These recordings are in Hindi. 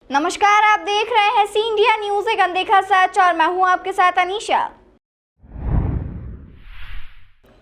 नमस्कार, आप देख रहे हैं सी इंडिया न्यूज एक अनदेखा सच और मैं हूं आपके साथ अनीशा।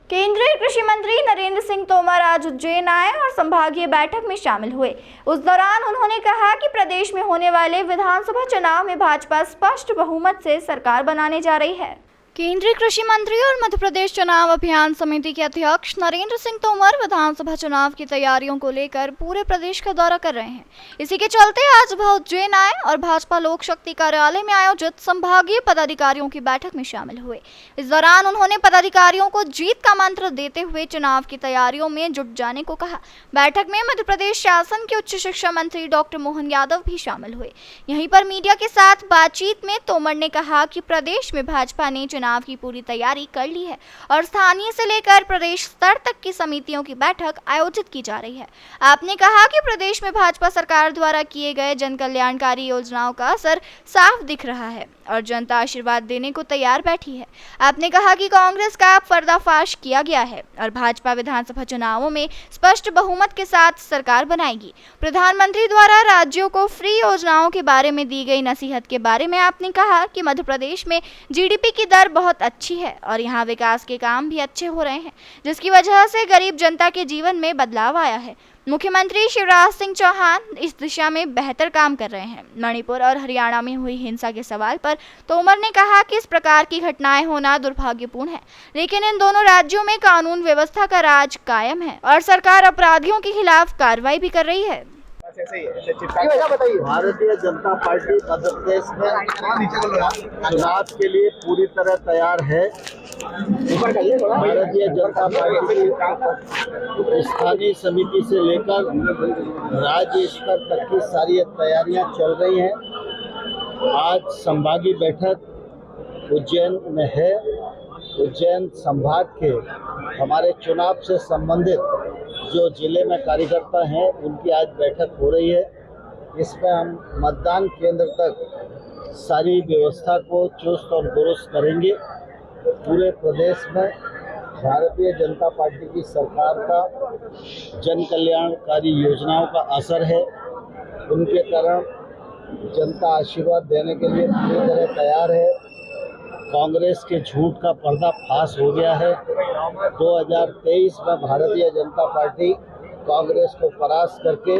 केंद्रीय कृषि मंत्री नरेंद्र सिंह तोमर आज उज्जैन आए और संभागीय बैठक में शामिल हुए। उस दौरान उन्होंने कहा कि प्रदेश में होने वाले विधानसभा चुनाव में भाजपा स्पष्ट बहुमत से सरकार बनाने जा रही है। केंद्रीय कृषि मंत्री और मध्य प्रदेश चुनाव अभियान समिति के अध्यक्ष नरेंद्र सिंह तोमर विधानसभा चुनाव की तैयारियों को लेकर पूरे प्रदेश का दौरा कर रहे हैं। इसी के चलते आज वह उज्जैन आए और भाजपा लोक शक्ति कार्यालय में आयोजित संभागीय पदाधिकारियों की बैठक में शामिल हुए। इस दौरान उन्होंने पदाधिकारियों को जीत का मंत्र देते हुए चुनाव की तैयारियों में जुट जाने को कहा। बैठक में मध्य प्रदेश शासन के उच्च शिक्षा मंत्री डॉक्टर मोहन यादव भी शामिल हुए। यहीं पर मीडिया के साथ बातचीत में तोमर ने कहा कि प्रदेश में भाजपा ने चुनाव की पूरी तैयारी कर ली है और स्थानीय से लेकर प्रदेश स्तर तक की समितियों की बैठक आयोजित की जा रही है। आपने कहा कि प्रदेश में भाजपा सरकार द्वारा किए गए जन कल्याणकारी योजनाओं का असर साफ दिख रहा है और जनता आशीर्वाद देने को तैयार बैठी है। आपने कहा कि कांग्रेस का पर्दाफाश किया गया है और भाजपा विधानसभा चुनावों में स्पष्ट बहुमत के साथ सरकार बनाएगी। प्रधानमंत्री द्वारा राज्यों को फ्री योजनाओं के बारे में दी गई नसीहत के बारे में आपने कहा कि मध्य प्रदेश में जीडीपी की दर बहुत अच्छी है और यहाँ विकास के काम भी अच्छे हो रहे हैं, जिसकी वजह से गरीब जनता के जीवन में बदलाव आया है। मुख्यमंत्री शिवराज सिंह चौहान इस दिशा में बेहतर काम कर रहे हैं। मणिपुर और हरियाणा में हुई हिंसा के सवाल पर तोमर ने कहा कि इस प्रकार की घटनाएं होना दुर्भाग्यपूर्ण है, लेकिन इन दोनों राज्यों में कानून व्यवस्था का राज कायम है और सरकार अपराधियों के खिलाफ कार्रवाई भी कर रही है। भारतीय जनता पार्टी मध्य प्रदेश में चुनाव के लिए पूरी तरह तैयार है। भारतीय जनता पार्टी स्थानीय समिति से लेकर राज्य स्तर तक की सारी तैयारियां चल रही हैं। आज संभागीय बैठक उज्जैन में है। उज्जैन संभाग के हमारे चुनाव से संबंधित जो जिले में कार्यकर्ता हैं उनकी आज बैठक हो रही है। इसमें हम मतदान केंद्र तक सारी व्यवस्था को चुस्त और दुरुस्त करेंगे। पूरे प्रदेश में भारतीय जनता पार्टी की सरकार का जन कल्याणकारी योजनाओं का असर है। उनके कारण जनता आशीर्वाद देने के लिए पूरी तरह तैयार है। कांग्रेस के झूठ का पर्दाफाश हो गया है। 2023 में भारतीय जनता पार्टी कांग्रेस को परास्त करके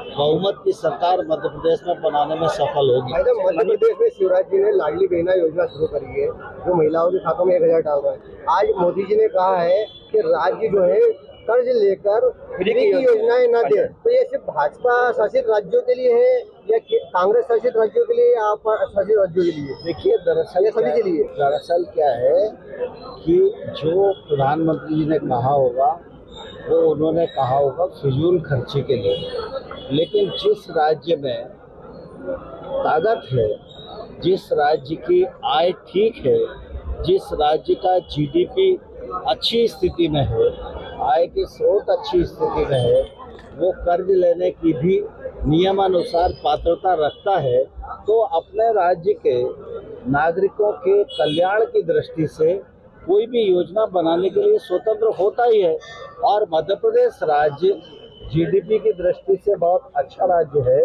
बहुमत की सरकार मध्य प्रदेश में बनाने में सफल होगी। मध्य प्रदेश में शिवराज जी ने लाडली बहना योजना शुरू करी है, जो महिलाओं के खातों में 1000 डाल रहा है। आज मोदी जी ने कहा है कि राज्य जो है कर्ज लेकर फ्री की योजनाएं न दे। तो ये सिर्फ भाजपा शासित राज्यों के लिए है या कांग्रेस शासित राज्यों के लिए या आप शासित राज्यों के लिए? देखिए, दरअसल सभी के लिए दरअसल क्या है कि जो प्रधानमंत्री जी ने कहा होगा वो उन्होंने कहा होगा फिजूल खर्ची के लिए, लेकिन जिस राज्य में ताकत है, जिस राज्य की आय ठीक है, जिस राज्य का जीडीपी अच्छी स्थिति में है, आय के स्रोत अच्छी स्थिति में है, वो कर्ज लेने की भी नियमानुसार पात्रता रखता है, तो अपने राज्य के नागरिकों के कल्याण की दृष्टि से कोई भी योजना बनाने के लिए स्वतंत्र होता ही है। और मध्य प्रदेश राज्य जीडीपी की दृष्टि से बहुत अच्छा राज्य है।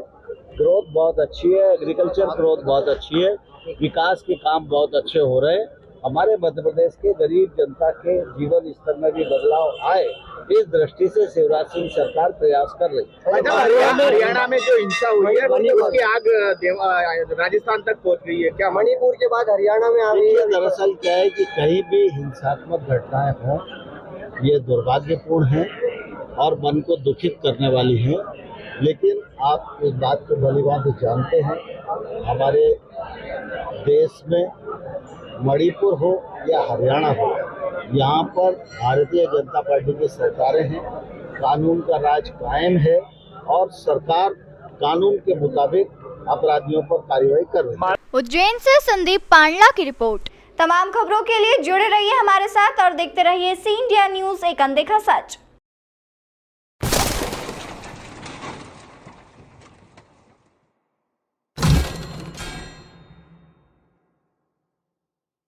ग्रोथ बहुत अच्छी है, एग्रीकल्चर ग्रोथ बहुत अच्छी है, विकास के काम बहुत अच्छे हो रहे हैं। हमारे मध्य प्रदेश के गरीब जनता के जीवन स्तर में भी बदलाव आए, इस दृष्टि से शिवराज सिंह सरकार प्रयास कर रही है। हरियाणा में जो हिंसा हुई है उसकी आग राजस्थान तक पहुंच गई है। क्या मणिपुर के बाद हरियाणा में आ गई है? दरअसल क्या है कि कहीं भी हिंसात्मक घटनाएं हों, ये दुर्भाग्यपूर्ण है और मन को दुखित करने वाली है। लेकिन आप इस बात को भलीभांति जानते हैं, हमारे देश में मणिपुर हो या हरियाणा हो, यहाँ पर भारतीय जनता पार्टी की सरकारें हैं। कानून का राज कायम है और सरकार कानून के मुताबिक अपराधियों पर कार्रवाई कर रही है। उज्जैन से संदीप पांडला की रिपोर्ट। तमाम खबरों के लिए जुड़े रहिए हमारे साथ और देखते रहिए सी इंडिया न्यूज एक अनदेखा सच।